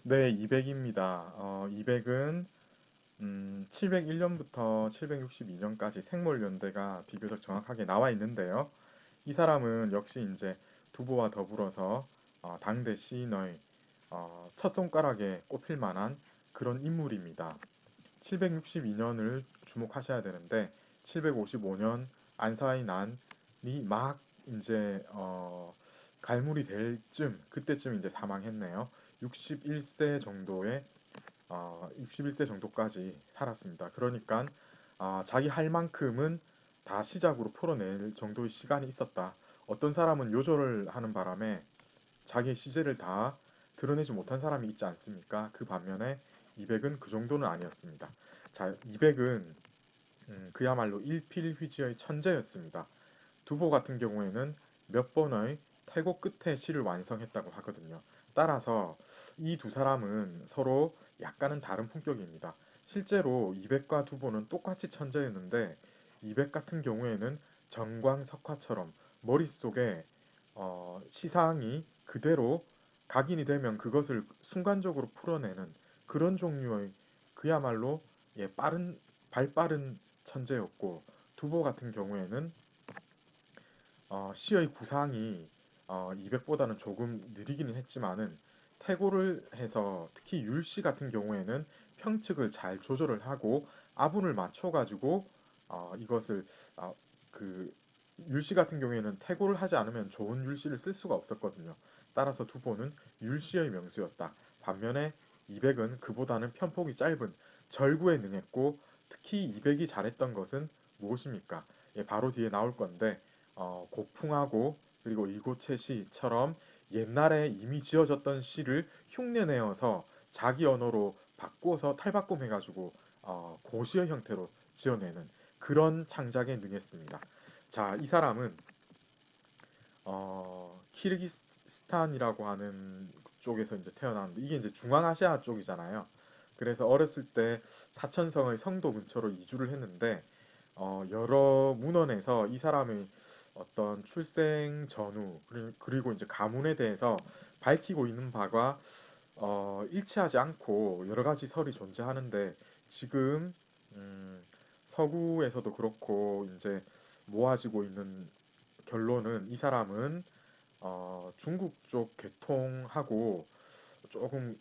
네, 200입니다. 200은 701년부터 762년까지 생몰연대가 비교적 정확하게 나와 있는데요. 이 사람은 역시 이제 두보와 더불어서 당대 시인의 첫 손가락에 꼽힐 만한 그런 인물입니다. 762년을 주목하셔야 되는데 755년 안사의 난이 막 이제 갈물이 될 그때쯤 이제 사망했네요. 61세 정도의 61세 정도까지 살았습니다. 그러니까 자기 할 만큼은 다 시작으로 풀어낼 정도의 시간이 있었다. 어떤 사람은 요절을 하는 바람에 자기의 시제를 다 드러내지 못한 사람이 있지 않습니까? 그 반면에 200은 그 정도는 아니었습니다. 자, 200은 그야말로 일필휘지의 천재였습니다. 두보 같은 경우에는 몇 번의 태고 끝에 시를 완성했다고 하거든요. 따라서 이 두 사람은 서로 약간은 다른 품격입니다. 실제로 이백과 두보는 똑같이 천재였는데 이백 같은 경우에는 정광석화처럼 머릿속에 시상이 그대로 각인이 되면 그것을 순간적으로 풀어내는 그런 종류의 그야말로 빠른 발빠른 천재였고 두보 같은 경우에는 시의 구상이 200보다는 조금 느리기는 했지만은 태고를 해서 특히 율시 같은 경우에는 평측을 잘 조절을 하고 아분을 맞춰가지고 이것을 어, 그 율시 같은 경우에는 태고를 하지 않으면 좋은 율시를 쓸 수가 없었거든요. 따라서 두보는 율시의 명수였다. 반면에 200은 그보다는 편폭이 짧은 절구에 능했고 특히 200이 잘했던 것은 무엇입니까? 예, 바로 뒤에 나올 건데 고풍하고 그리고 이고채 시처럼 옛날에 이미 지어졌던 시를 흉내내어서 자기 언어로 바꿔서 탈바꿈해가지고 고시의 형태로 지어내는 그런 창작에 능했습니다. 자, 이 사람은 키르기스탄이라고 하는 쪽에서 이제 태어났는데 이게 이제 중앙아시아 쪽이잖아요. 그래서 어렸을 때 사천성의 성도 근처로 이주를 했는데 여러 문헌에서 이 사람의 어떤 출생 전후 그리고 이제 가문에 대해서 밝히고 있는 바가 일치하지 않고 여러 가지 설이 존재하는데 지금 음, 서구에서도 그렇고 이제 모아지고 있는 결론은 이 사람은 중국 쪽 계통하고 조금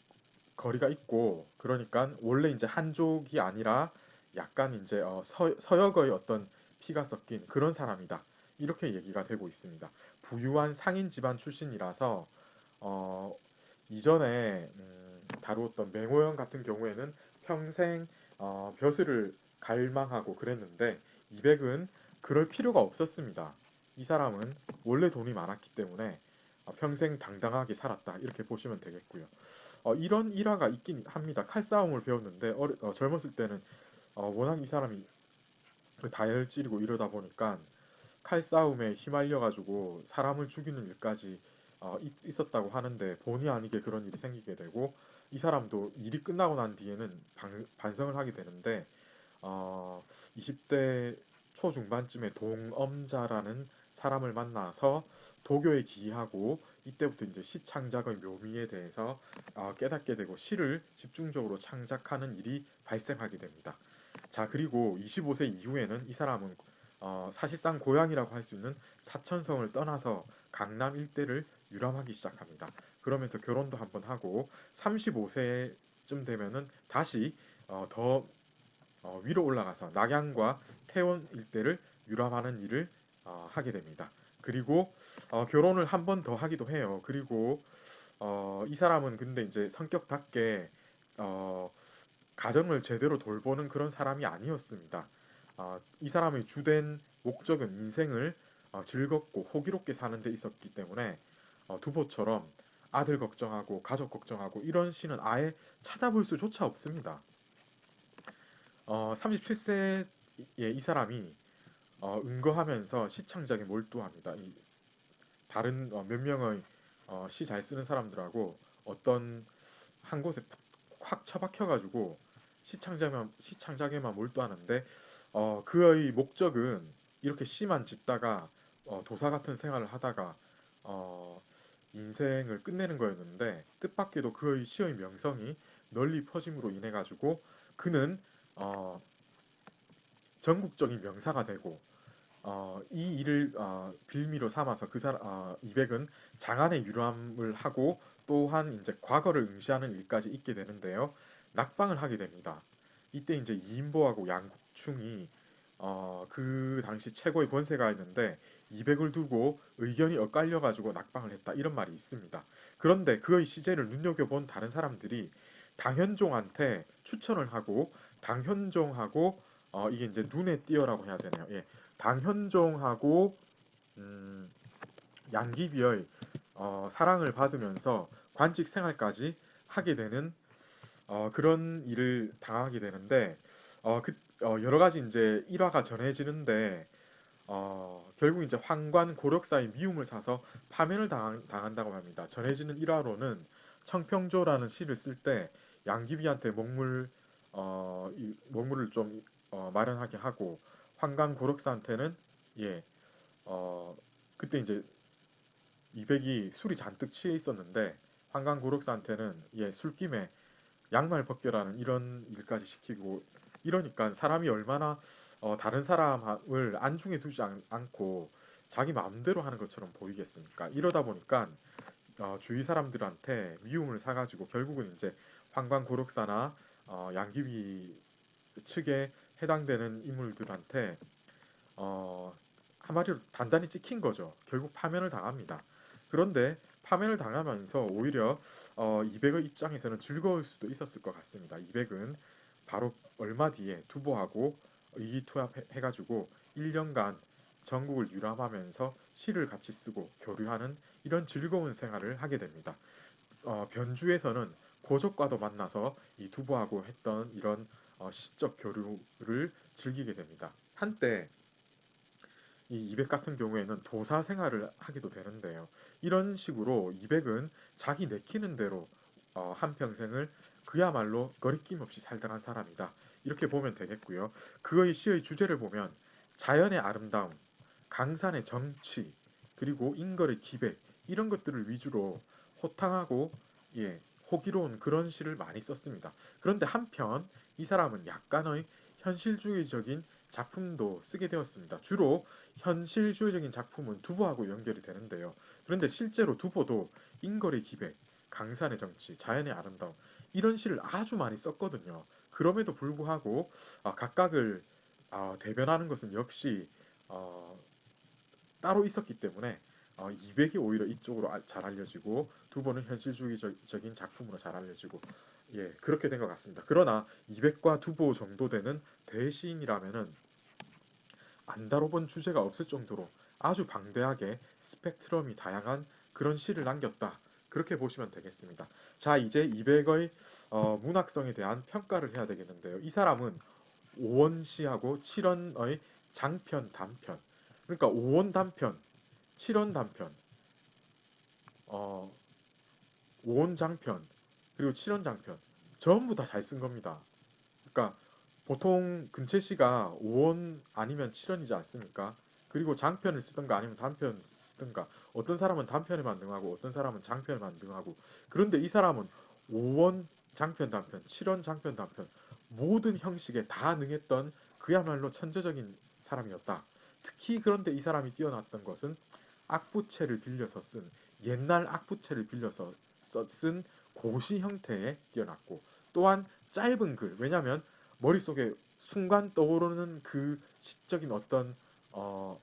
거리가 있고 그러니까 원래 이제 한족이 아니라 약간 이제 서역의 어떤 피가 섞인 그런 사람이다. 이렇게 얘기가 되고 있습니다. 부유한 상인 집안 출신이라서 어, 이전에 다루었던 맹호영 같은 경우에는 평생 벼슬을 갈망하고 그랬는데 이백은 그럴 필요가 없었습니다. 이 사람은 원래 돈이 많았기 때문에 평생 당당하게 살았다. 이렇게 보시면 되겠고요. 이런 일화가 있긴 합니다. 칼싸움을 배웠는데 젊었을 때는 워낙 이 사람이 그 다혈질이고 이러다 보니까 칼싸움에 휘말려가지고 사람을 죽이는 일까지 있었다고 하는데 본의 아니게 그런 일이 생기게 되고 이 사람도 일이 끝나고 난 뒤에는 반성을 하게 되는데 어, 20대 초중반쯤에 동엄자라는 사람을 만나서 도교에 기이하고 이때부터 이제 시 창작의 묘미에 대해서 깨닫게 되고 시를 집중적으로 창작하는 일이 발생하게 됩니다. 자, 그리고 25세 이후에는 이 사람은 사실상 고향이라고 할 수 있는 사천성을 떠나서 강남 일대를 유람하기 시작합니다. 그러면서 결혼도 한번 하고 35세쯤 되면은 다시 더 위로 올라가서 낙양과 태원 일대를 유람하는 일을 하게 됩니다. 그리고 결혼을 한 번 더 하기도 해요. 그리고 이 사람은 근데 이제 성격답게 어, 가정을 제대로 돌보는 그런 사람이 아니었습니다. 이 사람의 주된 목적은 인생을 즐겁고 호기롭게 사는 데 있었기 때문에 두보처럼 아들 걱정하고 가족 걱정하고 이런 시는 아예 찾아볼 수조차 없습니다. 37세의 이 사람이 은거하면서 시창작에 몰두합니다. 다른 몇 명의 시 잘 쓰는 사람들하고 어떤 한 곳에 확 처박혀가지고 시창작에만 몰두하는데 그의 목적은 이렇게 시만 짓다가 도사 같은 생활을 하다가 어, 인생을 끝내는 거였는데 뜻밖에도 그의 시의 명성이 널리 퍼짐으로 인해 가지고 그는 어, 전국적인 명사가 되고 이 일을 빌미로 삼아서 이백은 장안의 유람을 하고 또한 이제 과거를 응시하는 일까지 있게 되는데요. 낙방을 하게 됩니다. 이때 이제 이인보하고 양국충이 그 당시 최고의 권세가 있는데 이백을 두고 의견이 엇갈려 가지고 낙방을 했다 이런 말이 있습니다. 그런데 그의 시제를 눈여겨본 다른 사람들이 당현종한테 추천을 하고 당현종하고 이게 이제 눈에 띄어라고 해야 되네요. 예. 당현종하고 음, 양귀비의 사랑을 받으면서 관직 생활까지 하게 되는 그런 일을 당하게 되는데 여러 가지 이제 일화가 전해지는데 결국 이제 황관 고력사의 미움을 사서 파면을 당한다고 합니다. 전해지는 일화로는 청평조라는 시를 쓸 때 양귀비한테 먹물을 좀 마련하게 하고 황관 고력사한테는 예, 어, 그때 이제 이백이 술이 잔뜩 취해 있었는데 황강 고록사한테는 술김에 양말 벗겨라는 이런 일까지 시키고 이러니까 사람이 얼마나 다른 사람을 안중에 두지 않고 자기 마음대로 하는 것처럼 보이겠습니까? 이러다 보니까 주위 사람들한테 미움을 사가지고 결국은 이제 황강 고록사나 양귀비 측에 해당되는 인물들한테 어, 한마디로 단단히 찍힌 거죠. 결국 파면을 당합니다. 그런데 파면을 당하면서 오히려 이백의 입장에서는 즐거울 수도 있었을 것 같습니다. 이백은 바로 얼마 뒤에 두보하고 의기투합해가지고 1년간 전국을 유람하면서 시를 같이 쓰고 교류하는 이런 즐거운 생활을 하게 됩니다. 변주에서는 고적과도 만나서 이 두보하고 했던 이런 시적 교류를 즐기게 됩니다. 한때 이 이백 같은 경우에는 도사 생활을 하기도 되는데요. 이런 식으로 이백은 자기 내키는 대로 한평생을 그야말로 거리낌 없이 살다간 사람이다. 이렇게 보면 되겠고요. 그의 시의 주제를 보면 자연의 아름다움, 강산의 정취, 그리고 인걸의 기백 이런 것들을 위주로 호탕하고 예, 호기로운 그런 시를 많이 썼습니다. 그런데 한편 이 사람은 약간의 현실주의적인 작품도 쓰게 되었습니다. 주로 현실주의적인 작품은 두보하고 연결이 되는데요. 그런데 실제로 두보도 인거리 기백, 강산의 정치, 자연의 아름다움 이런 시를 아주 많이 썼거든요. 그럼에도 불구하고 각각을 대변하는 것은 역시 어, 따로 있었기 때문에 이백이 오히려 이쪽으로 잘 알려지고 두보는 현실주의적인 작품으로 잘 알려지고 그렇게 된 것 같습니다. 그러나 이백과 두보 정도 되는 대시인이라면은 안 다뤄본 주제가 없을 정도로 아주 방대하게 스펙트럼이 다양한 그런 시를 남겼다. 그렇게 보시면 되겠습니다. 자, 이제 이백의 문학성에 대한 평가를 해야 되겠는데요. 이 사람은 오원시하고 칠원의 장편, 단편. 그러니까 오원 단편, 칠원 단편, 어, 오원 장편, 그리고 칠원 장편. 전부 다 잘 쓴 겁니다. 그러니까 보통 근채시가 5원 아니면 7원이지 않습니까? 그리고 장편을 쓰든가 아니면 단편 쓰든가 어떤 사람은 단편에만 능하고 어떤 사람은 장편에만 능하고 그런데 이 사람은 5원 장편 단편, 7원 장편 단편 모든 형식에 다 능했던 그야말로 천재적인 사람이었다. 특히 그런데 이 사람이 뛰어났던 것은 악부체를 빌려서 쓴 옛날 악부체를 빌려서 쓴 고시 형태에 뛰어났고 또한 짧은 글 왜냐하면 머릿속에 순간 떠오르는 그 시적인 어떤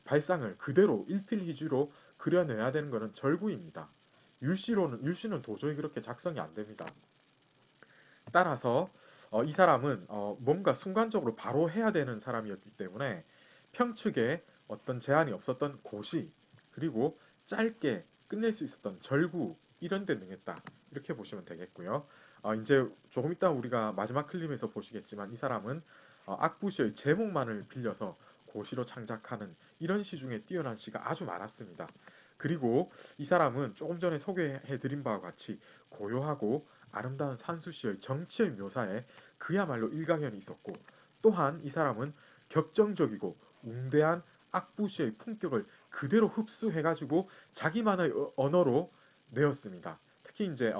발상을 그대로 일필휘주로 그려내야 되는 것은 절구입니다. 율시는 도저히 그렇게 작성이 안 됩니다. 따라서 이 사람은 뭔가 순간적으로 바로 해야 되는 사람이었기 때문에 평측에 어떤 제한이 없었던 고시 그리고 짧게 끝낼 수 있었던 절구 이런 데 능했다. 이렇게 보시면 되겠고요. 이제 조금 이따 우리가 마지막 클립에서 보시겠지만 이 사람은 악부시의 제목만을 빌려서 고시로 창작하는 이런 시 중에 뛰어난 시가 아주 많았습니다. 그리고 이 사람은 조금 전에 소개해드린 바와 같이 고요하고 아름다운 산수시의 정치의 묘사에 그야말로 일가견이 있었고 또한 이 사람은 격정적이고 웅대한 악부시의 품격을 그대로 흡수해가지고 자기만의 언어로 내었습니다. 특히 이제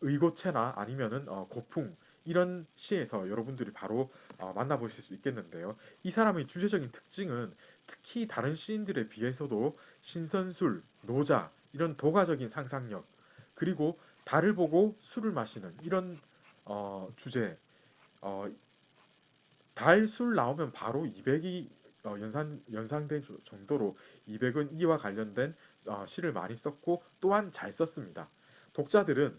의고체나 아니면은 고풍 이런 시에서 여러분들이 바로 만나보실 수 있겠는데요. 이 사람의 주제적인 특징은 특히 다른 시인들에 비해서도 신선술, 노자 이런 도가적인 상상력 그리고 달을 보고 술을 마시는 이런 주제 어, 달 술 나오면 바로 200이 연상될 정도로 200은 이와 관련된 시를 많이 썼고 또한 잘 썼습니다. 독자들은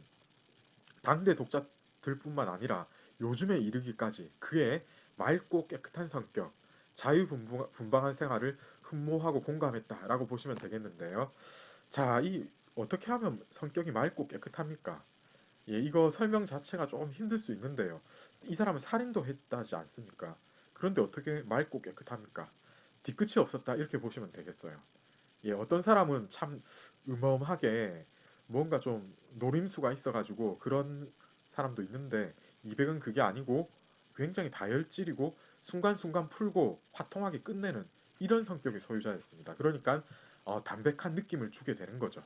당대 독자들뿐만 아니라 요즘에 이르기까지 그의 맑고 깨끗한 성격, 자유분방한 생활을 흠모하고 공감했다라고 보시면 되겠는데요. 자, 이 어떻게 하면 성격이 맑고 깨끗합니까? 예, 이거 설명 자체가 조금 힘들 수 있는데요. 이 사람은 살인도 했다지 않습니까? 그런데 어떻게 맑고 깨끗합니까? 뒤끝이 없었다 이렇게 보시면 되겠어요. 예, 어떤 사람은 참 음험하게 뭔가 좀 노림수가 있어가지고 그런 사람도 있는데 이백은 그게 아니고 굉장히 다혈질이고 순간순간 풀고 화통하게 끝내는 이런 성격의 소유자였습니다. 그러니까 담백한 느낌을 주게 되는 거죠.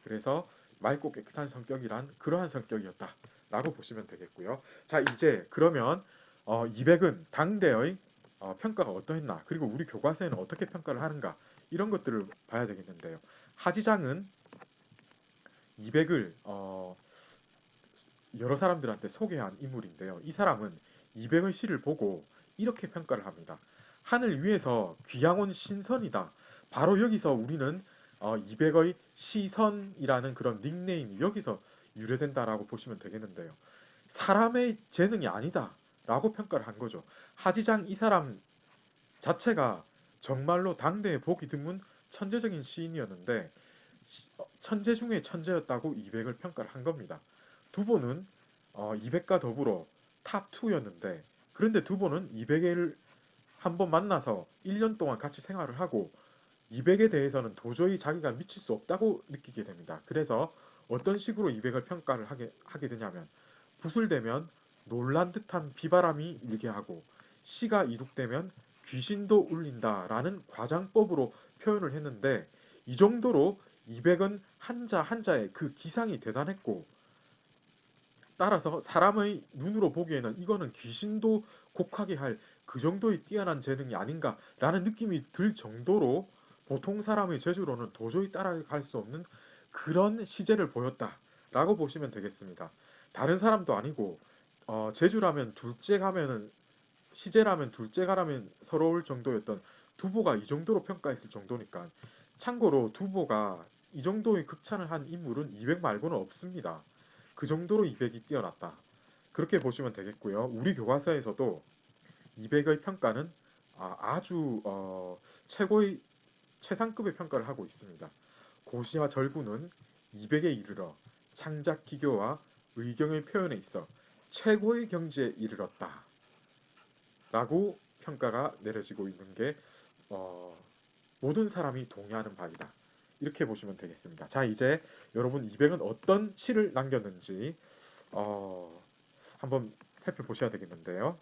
그래서 맑고 깨끗한 성격이란 그러한 성격이었다라고 보시면 되겠고요. 자, 이제 그러면 이백은 당대의 평가가 어떠했나 그리고 우리 교과서에는 어떻게 평가를 하는가 이런 것들을 봐야 되겠는데요. 하지장은 이백을 여러 사람들한테 소개한 인물인데요. 이 사람은 이백의 시를 보고 이렇게 평가를 합니다. 하늘 위에서 귀양 온 신선이다. 바로 여기서 우리는 이백의 시선이라는 그런 닉네임이 여기서 유래된다라고 보시면 되겠는데요. 사람의 재능이 아니다. 라고 평가를 한 거죠. 하지장 이 사람 자체가 정말로 당대에 보기 드문 천재적인 시인이었는데 천재 중에 천재였다고 이백을 평가를 한 겁니다. 두보는 이백과 더불어 탑2였는데 그런데 두보는 이백을 한번 만나서 1년 동안 같이 생활을 하고 이백에 대해서는 도저히 자기가 미칠 수 없다고 느끼게 됩니다. 그래서 어떤 식으로 이백을 평가를 하게 되냐면 붓을 대면 놀란 듯한 비바람이 일게 하고 시가 이룩되면 귀신도 울린다라는 과장법으로 표현을 했는데 이 정도로 이백은 한자 한자의 그 기상이 대단했고 따라서 사람의 눈으로 보기에는 이거는 귀신도 곡하게 할 그 정도의 뛰어난 재능이 아닌가라는 느낌이 들 정도로 보통 사람의 재주로는 도저히 따라갈 수 없는 그런 시제를 보였다라고 보시면 되겠습니다. 다른 사람도 아니고 재주라면 둘째 가면은 시제라면 둘째 가라면 서러울 정도였던 두보가 이 정도로 평가했을 정도니까 참고로 두보가 이 정도의 극찬을 한 인물은 200 말고는 없습니다. 그 정도로 200이 뛰어났다. 그렇게 보시면 되겠고요. 우리 교과서에서도 200의 평가는 아주 최고의 최상급의 평가를 하고 있습니다. 고시와 절구는 200에 이르러 창작 기교와 의경의 표현에 있어 최고의 경지에 이르렀다. 라고 평가가 내려지고 있는 게 어, 모든 사람이 동의하는 바이다. 이렇게 보시면 되겠습니다. 자, 이제 여러분 200은 어떤 시를 남겼는지 한번 살펴보셔야 되겠는데요.